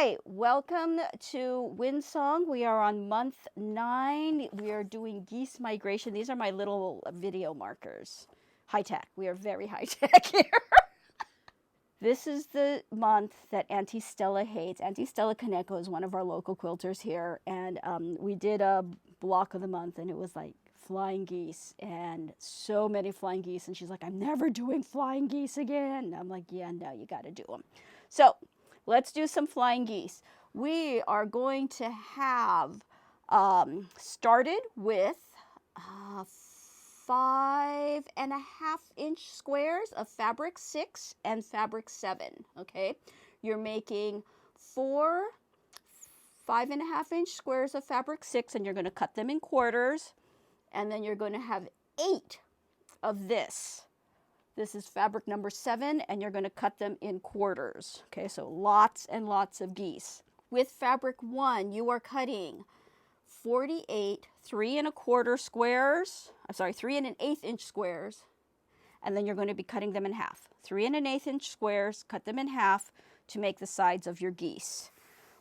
Hi, welcome to Windsong. We are on month 9. We are doing geese migration. These are my little video markers. High tech. We are very high tech here. This is the month that Auntie Stella hates. Auntie Stella Kaneko is one of our local quilters here, and we did a block of the month, and it was like flying geese, and so many flying geese, and she's like, I'm never doing flying geese again. And I'm like, yeah, no, you got to do them. So let's do some flying geese. We are going to have started with 5.5-inch squares of fabric 6 and fabric 7. Okay, you're making 4 5.5-inch squares of fabric 6, and you're going to cut them in quarters, and then you're going to have 8 of this. This is fabric number 7, and you're going to cut them in quarters. Okay, so lots and lots of geese. With fabric 1, you are cutting 48 3.25 squares. I'm sorry, 3.1/8-inch squares, and then you're going to be cutting them in half. 3.1/8-inch squares, cut them in half to make the sides of your geese.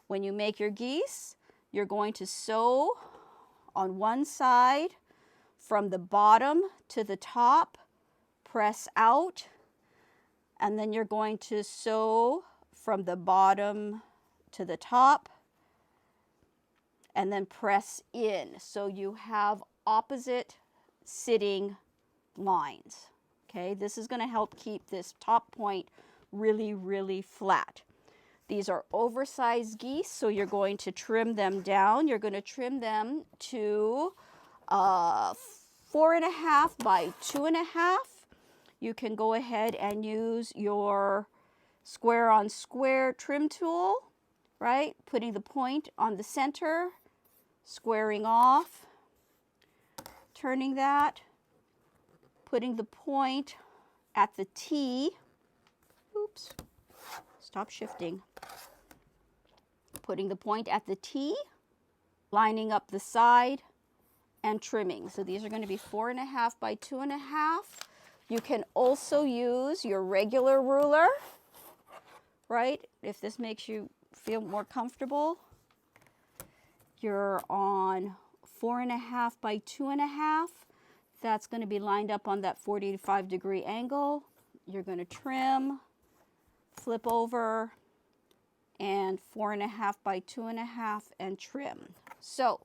When you make your geese, you're going to sew on one side from the bottom to the top, press out, and then you're going to sew from the bottom to the top, and then press in. So you have opposite sitting lines. Okay, this is going to help keep this top point really, really flat. These are oversized geese, so you're going to trim them down. You're going to trim them to 4.5 by 2.5. You can go ahead and use your square on square trim tool, right? Putting the point on the center, squaring off, turning that, putting the point at the T. Oops, stop shifting. Putting the point at the T, lining up the side, and trimming. So these are going to be 4.5 by 2.5. You can also use your regular ruler, right? If this makes you feel more comfortable. You're on 4.5 by 2.5. That's going to be lined up on that 45-degree angle. You're going to trim, flip over, and 4.5 by 2.5 and trim. So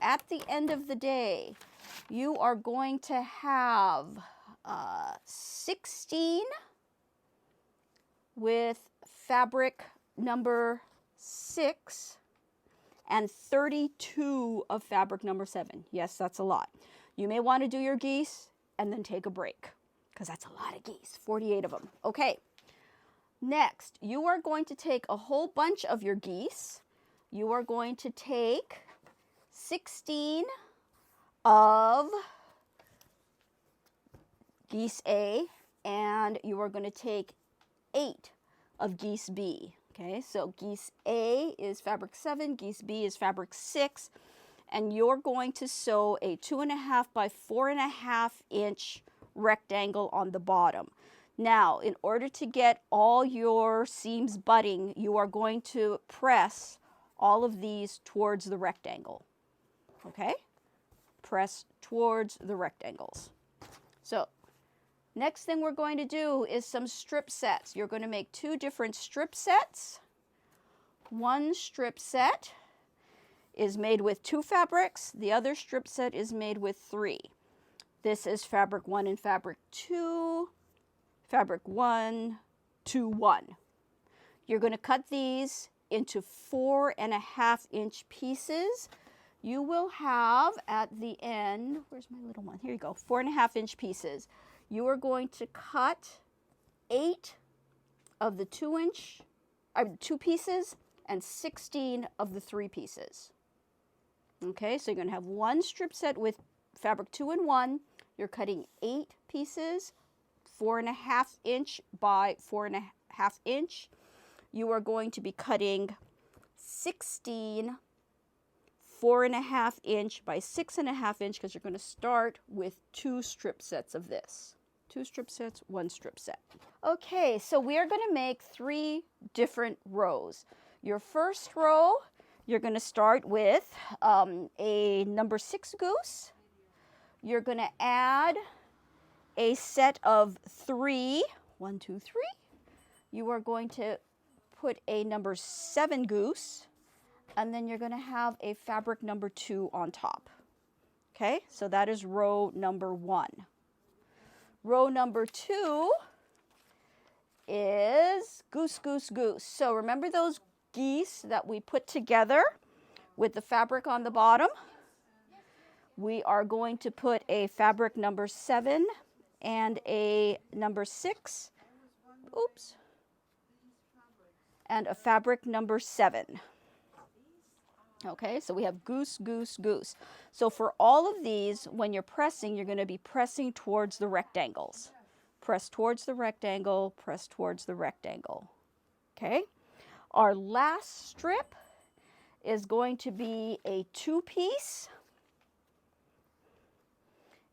at the end of the day, you are going to have 16 with fabric number 6 and 32 of fabric number 7. Yes, that's a lot. You may want to do your geese and then take a break, because that's a lot of geese, 48 of them. Okay, next, you are going to take a whole bunch of your geese. You are going to take 16 of geese A, and you are going to take 8 of geese B. Okay, so geese A is fabric 7, geese B is fabric 6, and you're going to sew a 2.5 by 4.5-inch rectangle on the bottom. Now, in order to get all your seams butting, you are going to press all of these towards the rectangle. Okay? Press towards the rectangles. So, next thing we're going to do is some strip sets. You're going to make 2 different strip sets. One strip set is made with 2 fabrics. The other strip set is made with 3. This is fabric 1 and fabric 2. Fabric 1, 2, 1. You're going to cut these into 4.5-inch pieces. You will have at the end, where's my little one? Here you go, 4.5-inch pieces. You are going to cut 8 of the 2 pieces and 16 of the 3 pieces. Okay, so you're going to have one strip set with fabric 2 and 1. You're cutting 8 pieces, 4.5-inch by 4.5-inch. You are going to be cutting 16 4.5-inch by 6.5-inch, because you're going to start with 2 strip sets of this. 2 strip sets, 1 strip set. Okay, so we are going to make 3 different rows. Your first row, you're going to start with a number 6 goose. You're going to add a set of 3, 1, 2, 3. You are going to put a number 7 goose, and then you're going to have a fabric number 2 on top. Okay, so that is row number 1. Row number 2 is goose, goose, goose. So remember those geese that we put together with the fabric on the bottom? We are going to put a fabric number 7 and a number 6. Oops. And a fabric number 7. Okay, so we have goose, goose, goose. So for all of these, when you're pressing, you're going to be pressing towards the rectangles. Press towards the rectangle, press towards the rectangle. Okay, our last strip is going to be a 2-piece,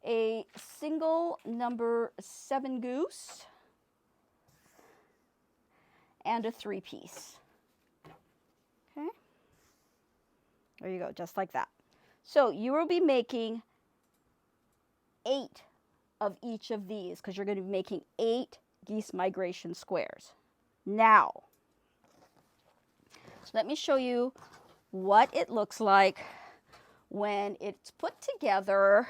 a single number 7 goose, and a 3-piece. Okay, there you go, just like that. So you will be making 8 of each of these because you're going to be making 8 geese migration squares. Now, let me show you what it looks like when it's put together,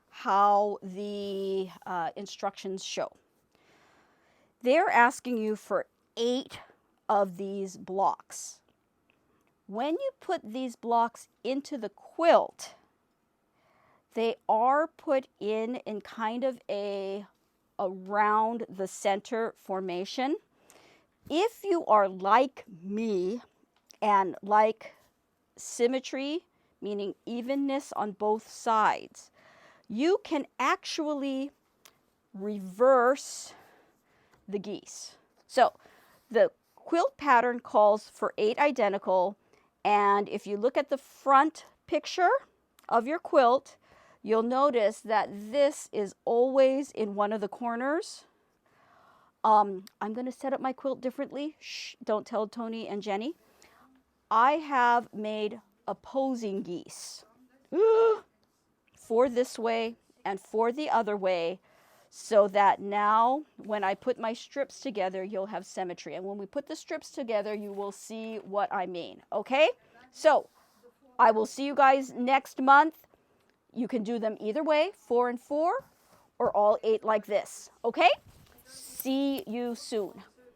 how the instructions show. They're asking you for 8 of these blocks. When you put these blocks into the quilt, they are put in kind of a around the center formation. If you are like me and like symmetry, meaning evenness on both sides, you can actually reverse the geese. So the quilt pattern calls for 8 identical, and if you look at the front picture of your quilt, you'll notice that this is always in one of the corners. I'm going to set up my quilt differently. Shh, don't tell Tony and Jenny. I have made opposing geese for this way and for the other way, so that now when I put my strips together, you'll have symmetry. And when we put the strips together, you will see what I mean. Okay? So I will see you guys next month. You can do them either way, 4 and 4, or all 8 like this. Okay? See you soon.